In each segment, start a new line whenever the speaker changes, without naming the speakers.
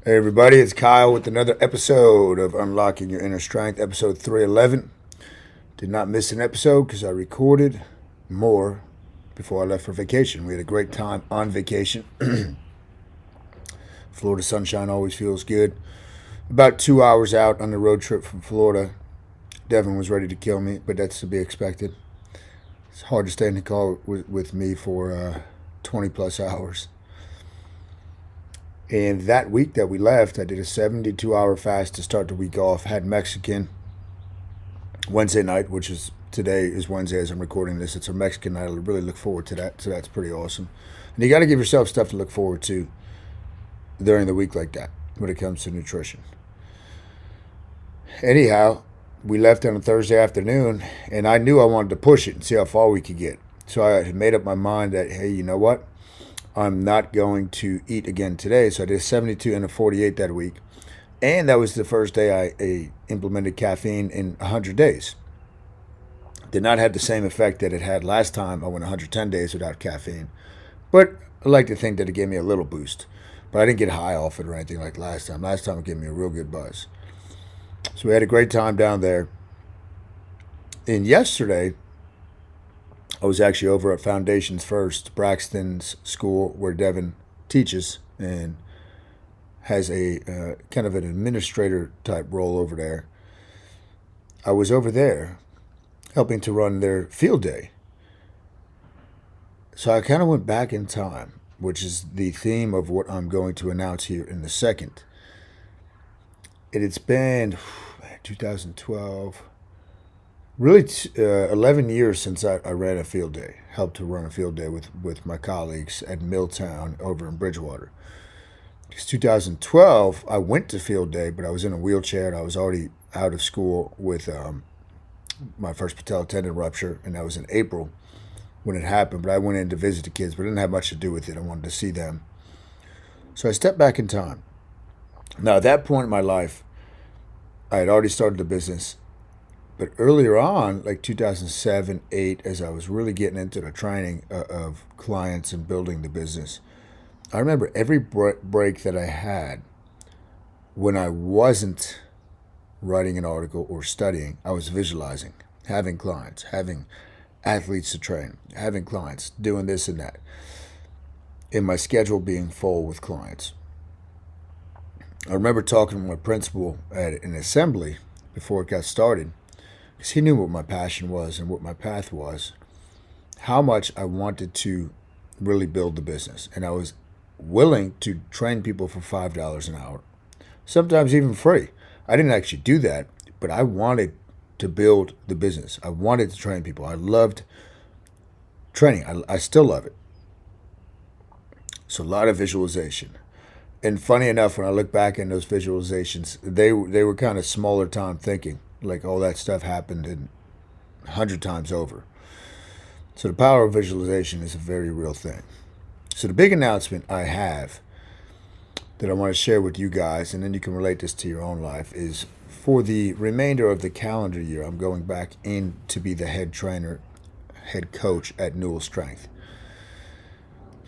Hey everybody, it's Kyle with another episode of Unlocking Your Inner Strength, episode 311. Did not miss an episode because I recorded more before I left for vacation. We had a great time on vacation. Florida sunshine always feels good. About 2 hours out on the road trip from Florida, Devon was ready to kill me, but that's to be expected. It's hard to stay in the car with me for 20 plus hours. And that week that we left, I did a 72-hour fast to start the week off. Had Mexican Wednesday night, which is today is Wednesday as I'm recording this. It's a Mexican night. I really look forward to that. So that's pretty awesome. And you got to give yourself stuff to look forward to during the week like that when it comes to nutrition. Anyhow, we left on a Thursday afternoon, and I knew I wanted to push it and see how far we could get. So I had made up my mind that, hey, you know what? I'm not going to eat again today. So I did a 72 and a 48 that week. And that was the first day I implemented caffeine in 100 days. Did not have the same effect that it had last time I went 110 days without caffeine. But I like to think that it gave me a little boost. But I didn't get high off it or anything like last time. Last time it gave me a real good buzz. So we had a great time down there. And yesterday, I was actually over at Foundations First, Braxton's school where Devon teaches and has a kind of an administrator type role over there. I was over there helping to run their field day. So I kind of went back in time, which is the theme of what I'm going to announce here in a second. It's been 2012. Really, 11 years since I ran a field day, helped to run a field day with my colleagues at Milltown over in Bridgewater. Because 2012, I went to field day, but I was in a wheelchair and I was already out of school with my first patella tendon rupture, and that was in April when it happened. But I went in to visit the kids, but it didn't have much to do with it. I wanted to see them. So I stepped back in time. Now, at that point in my life, I had already started the business. But earlier on, like 2007, 8, as I was really getting into the training of clients and building the business, I remember every break that I had when I wasn't writing an article or studying, I was visualizing, having clients, having athletes to train, having clients, doing this and that, and my schedule being full with clients. I remember talking to my principal at an assembly before it got started, because he knew what my passion was and what my path was, how much I wanted to really build the business. And I was willing to train people for $5 an hour, sometimes even free. I didn't actually do that, but I wanted to build the business. I wanted to train people. I loved training. I still love it. So a lot of visualization. And funny enough, when I look back in those visualizations, they were kind of smaller time thinking. Like all that stuff happened in 100 times over. So the power of visualization is a very real thing. So the big announcement I have that I want to share with you guys, and then you can relate this to your own life, is for the remainder of the calendar year, I'm going back in to be the head trainer, head coach at Newell Strength.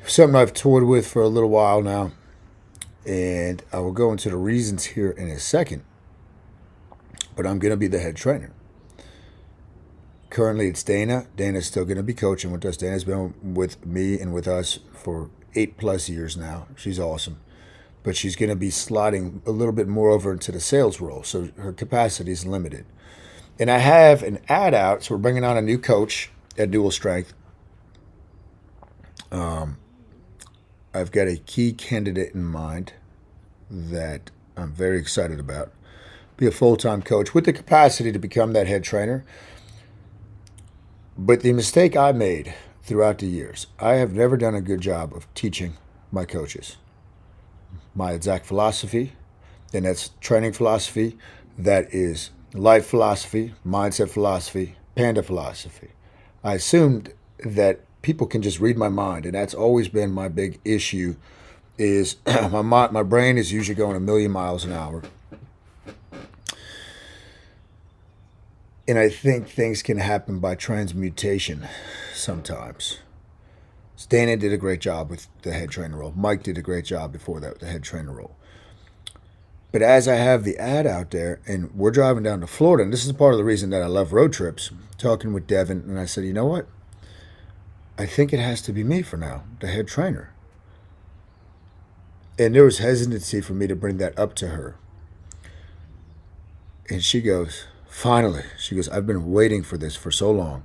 Something I've toured with for a little while now, and I will go into the reasons here in a second. But I'm going to be the head trainer. Currently, it's Dana. Dana's still going to be coaching with us. Dana's been with me and with us for 8+ years now. She's awesome. But she's going to be sliding a little bit more over into the sales role, so her capacity is limited. And I have an ad out, so we're bringing on a new coach at Newell Strength. I've got a key candidate in mind that I'm very excited about. Be a full-time coach with the capacity to become that head trainer. But the mistake I made throughout the years, I have never done a good job of teaching my coaches my exact philosophy, and that's training philosophy, that is life philosophy, mindset philosophy, panda philosophy. I assumed that people can just read my mind, and that's always been my big issue is my brain is usually going a million miles an hour. And I think things can happen by transmutation sometimes. Dana did a great job with the head trainer role. Mike did a great job before that with the head trainer role. But as I have the ad out there and we're driving down to Florida, and this is part of the reason that I love road trips, talking with Devon, and I said, you know what? I think it has to be me for now, the head trainer. And there was hesitancy for me to bring that up to her. And she goes, finally, she goes, I've been waiting for this for so long,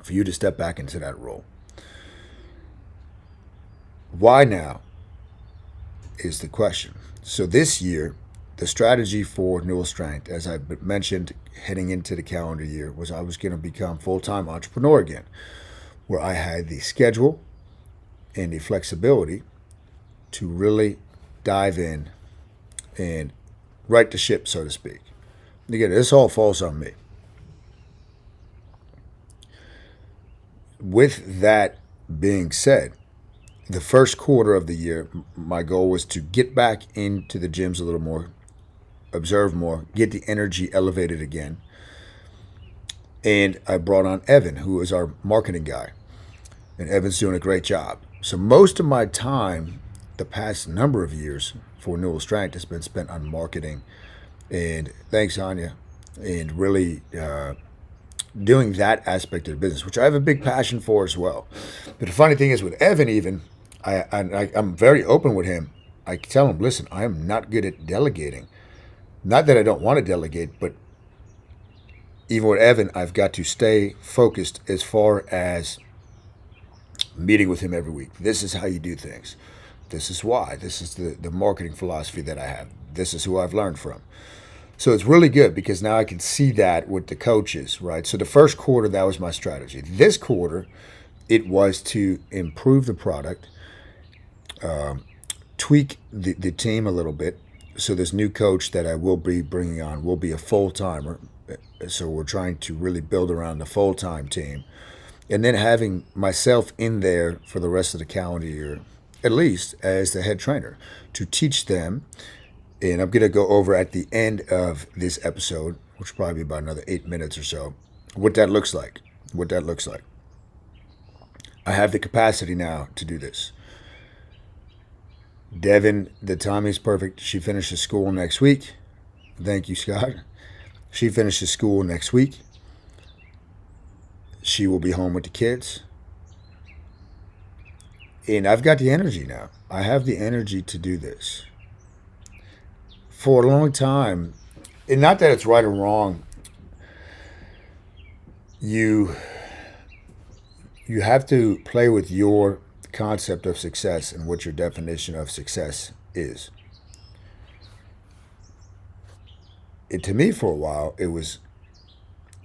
for you to step back into that role. Why now is the question. So this year, the strategy for Newell Strength, as I mentioned heading into the calendar year, was I was going to become full-time entrepreneur again, where I had the schedule and the flexibility to really dive in and right the ship, so to speak. Again, this all falls on me. With that being said, the first quarter of the year, my goal was to get back into the gyms a little more, observe more, get the energy elevated again. And I brought on Evan, who is our marketing guy. And Evan's doing a great job. So most of my time, the past number of years for Newell Strength, has been spent on marketing. And thanks, Anya. And really doing that aspect of the business, which I have a big passion for as well. But the funny thing is with Evan even, I'm very open with him. I tell him, listen, I am not good at delegating. Not that I don't want to delegate, but even with Evan, I've got to stay focused as far as meeting with him every week. This is how you do things. This is why. This is the marketing philosophy that I have. This is who I've learned from. So it's really good because now I can see that with the coaches, right? So the first quarter, that was my strategy. This quarter, it was to improve the product, tweak the team a little bit. So this new coach that I will be bringing on will be a full-timer. So we're trying to really build around the full-time team. And then having myself in there for the rest of the calendar year, at least as the head trainer, to teach them. And I'm going to go over at the end of this episode, which will probably be about another 8 minutes or so, what that looks like. I have the capacity now to do this. Devon, the timing's perfect. She finishes school next week. Thank you, Scott. She finishes school next week. She will be home with the kids. And I've got the energy now. I have the energy to do this. For a long time, and not that it's right or wrong, you have to play with your concept of success and what your definition of success is. And to me, for a while, it was,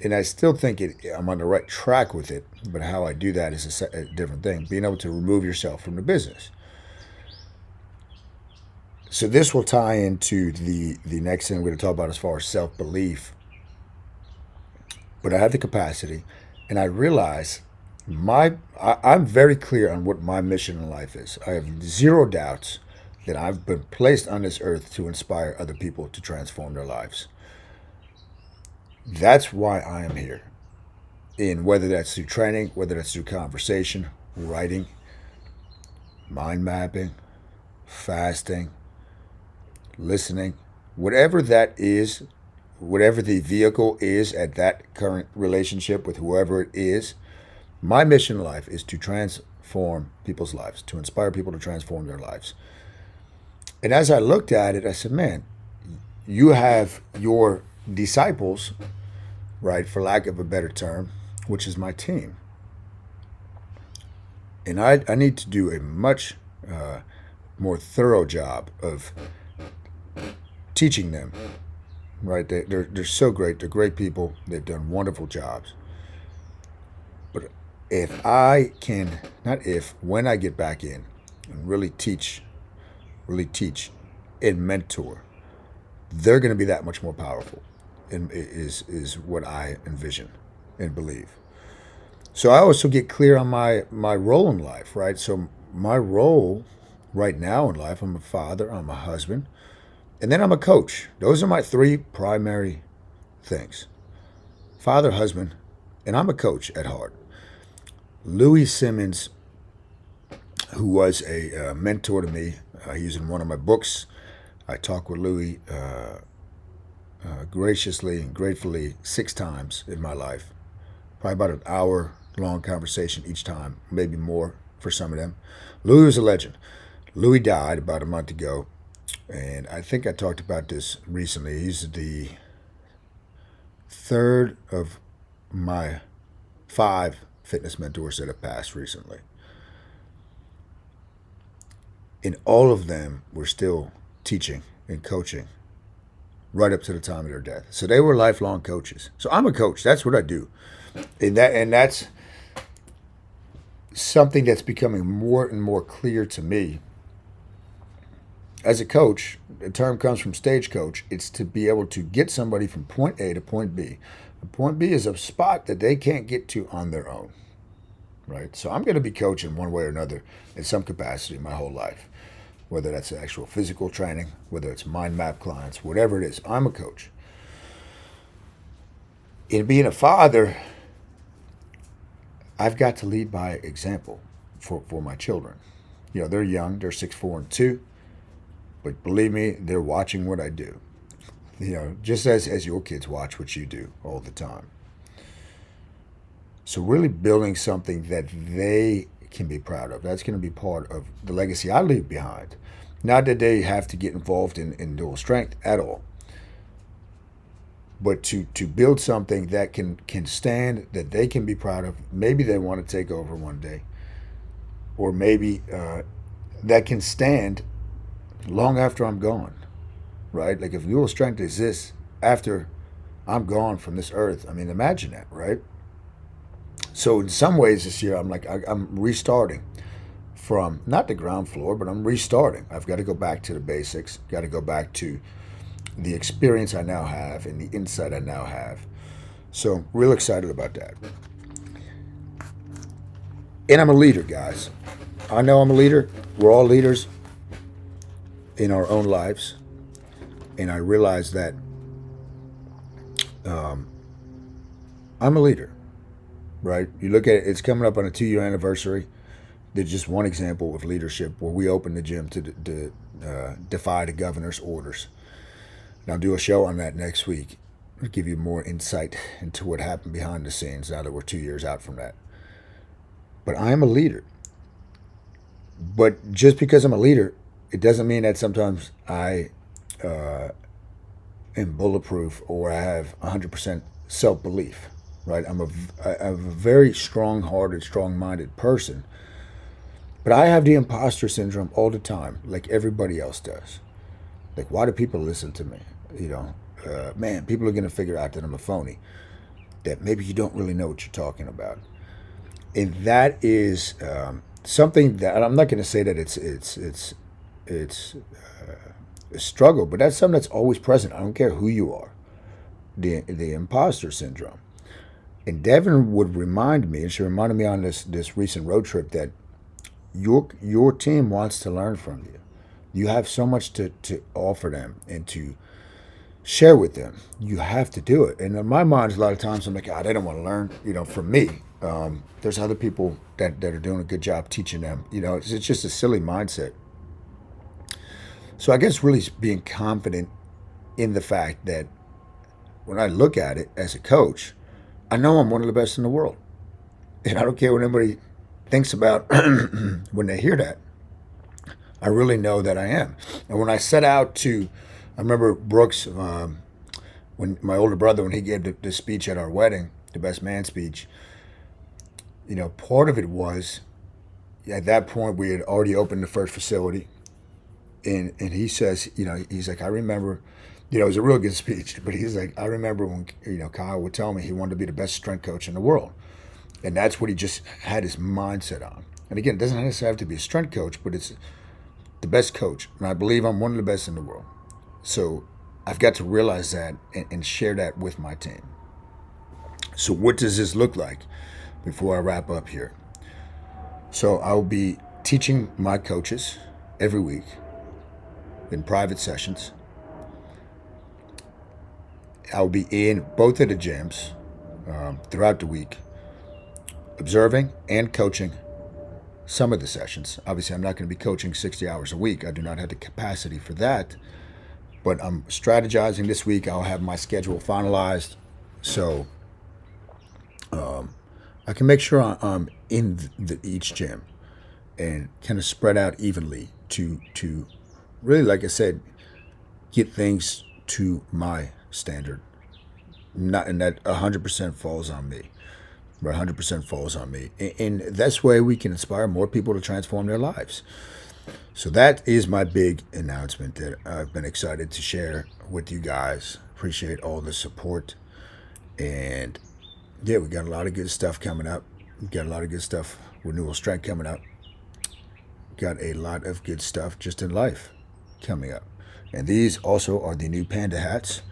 and I still think I'm on the right track with it, but how I do that is a different thing. Being able to remove yourself from the business. So this will tie into the next thing we're going to talk about as far as self-belief. But I have the capacity, and I realize I'm very clear on what my mission in life is. I have zero doubts that I've been placed on this earth to inspire other people to transform their lives. That's why I am here. And whether that's through training, whether that's through conversation, writing, mind mapping, fasting, listening, whatever that is, whatever the vehicle is at that current relationship with whoever it is, my mission in life is to transform people's lives, to inspire people to transform their lives. And as I looked at it, I said, man, you have your disciples, right, for lack of a better term, which is my team. And I need to do a much more thorough job of teaching them, right? They're so great. They're great people. They've done wonderful jobs. But if I can, when I get back in and really teach and mentor, they're going to be that much more powerful, and is what I envision and believe. So I also get clear on my role in life, right? So my role right now in life, I'm a father, I'm a husband, and then I'm a coach. Those are my three primary things. Father, husband, and I'm a coach at heart. Louis Simmons, who was a mentor to me, he's in one of my books. I talk with Louis graciously and gratefully 6 times in my life. Probably about an hour long conversation each time, maybe more for some of them. Louis was a legend. Louis died about a month ago, and I think I talked about this recently. He's the third of my 5 fitness mentors that have passed recently. And all of them were still teaching and coaching right up to the time of their death. So they were lifelong coaches. So I'm a coach. That's what I do. And that's something that's becoming more and more clear to me. As a coach, the term comes from stagecoach. It's to be able to get somebody from point A to point B. And point B is a spot that they can't get to on their own, right? So I'm going to be coaching one way or another in some capacity my whole life, whether that's actual physical training, whether it's mind map clients, whatever it is. I'm a coach. In being a father, I've got to lead by example for my children. You know, they're young. They're 6, 4, and 2. But believe me, they're watching what I do. You know, just as your kids watch what you do all the time. So really building something that they can be proud of. That's going to be part of the legacy I leave behind. Not that they have to get involved in Newell Strength at all. But to build something that can stand, that they can be proud of. Maybe they want to take over one day. Or maybe that can stand long after I'm gone, right? Like if Newell Strength exists after I'm gone from this earth, I mean, imagine that, right? So in some ways this year, I'm restarting from not the ground floor, but I'm restarting. I've got to go back to the basics, got to go back to the experience I now have and the insight I now have. So real excited about that. And I'm a leader, guys. I know I'm a leader. We're all leaders in our own lives, and I realize that I'm a leader, right? You look at it, it's coming up on a 2-year anniversary. There's just one example of leadership where we opened the gym to defy the governor's orders. And I'll do a show on that next week. I'll give you more insight into what happened behind the scenes now that we're 2 years out from that. But I am a leader. But just because I'm a leader, it doesn't mean that sometimes I am bulletproof or I have 100% self-belief, right? I'm a very strong-hearted, strong-minded person. But I have the imposter syndrome all the time, like everybody else does. Like, why do people listen to me? You know, man, people are going to figure out that I'm a phony, that maybe you don't really know what you're talking about. And that is something that, I'm not going to say that it's a struggle, but that's something that's always present. I don't care who you are. The imposter syndrome. And Devon would remind me, and she reminded me on this recent road trip, that your team wants to learn from you. You have so much to offer them and to share with them. You have to do it. And in my mind, a lot of times I'm like, they don't want to learn, from me. There's other people that are doing a good job teaching them. It's just a silly mindset. So I guess really being confident in the fact that when I look at it as a coach, I know I'm one of the best in the world. And I don't care what anybody thinks about when they hear that. I really know that I am. And when I set out I remember Brooks, when my older brother, when he gave the speech at our wedding, the best man speech, part of it was, at that point we had already opened the first facility. And he says, he's like, I remember, it was a real good speech, but he's like, I remember when, Kyle would tell me he wanted to be the best strength coach in the world. And that's what he just had his mindset on. And again, it doesn't necessarily have to be a strength coach, but it's the best coach. And I believe I'm one of the best in the world. So I've got to realize that and share that with my team. So what does this look like before I wrap up here? So I'll be teaching my coaches every week in private sessions. I'll be in both of the gyms throughout the week, observing and coaching some of the sessions. Obviously, I'm not going to be coaching 60 hours a week. I do not have the capacity for that. but I'm strategizing this week. I'll have my schedule finalized, so I can make sure I'm in each gym and kind of spread out evenly to really, like I said, get things to my standard. Not and that 100% falls on me. But 100% falls on me, and that's where we can inspire more people to transform their lives. So that is my big announcement that I've been excited to share with you guys. Appreciate all the support, and yeah, we got a lot of good stuff coming up. We got a lot of good stuff with Newell Strength coming up. Got a lot of good stuff just in life coming up. And these also are the new Panda hats.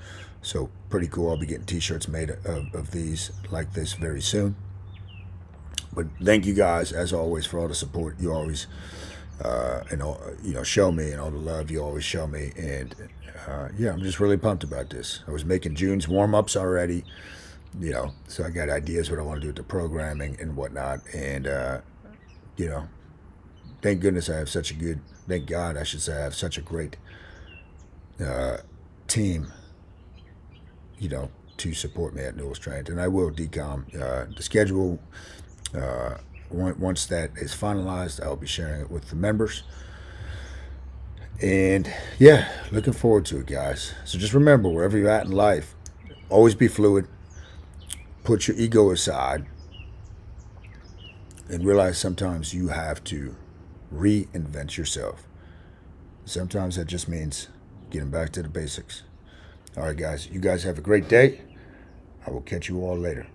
So pretty cool. I'll be getting t-shirts made of these like this very soon. But thank you guys, as always, for all the support you always and all, show me, and all the love you always show me. And yeah, I'm just really pumped about this. I was making June's warm-ups already, so I got ideas what I want to do with the programming and whatnot. And thank goodness I have such a good, thank God I should say, I have such a great team, to support me at Newell Strength. And I will decom the schedule. Once that is finalized, I'll be sharing it with the members. And yeah, looking forward to it, guys. So just remember, wherever you're at in life, always be fluid. Put your ego aside and realize sometimes you have to reinvent yourself. Sometimes that just means getting back to the basics. All right, guys. You guys have a great day. I will catch you all later.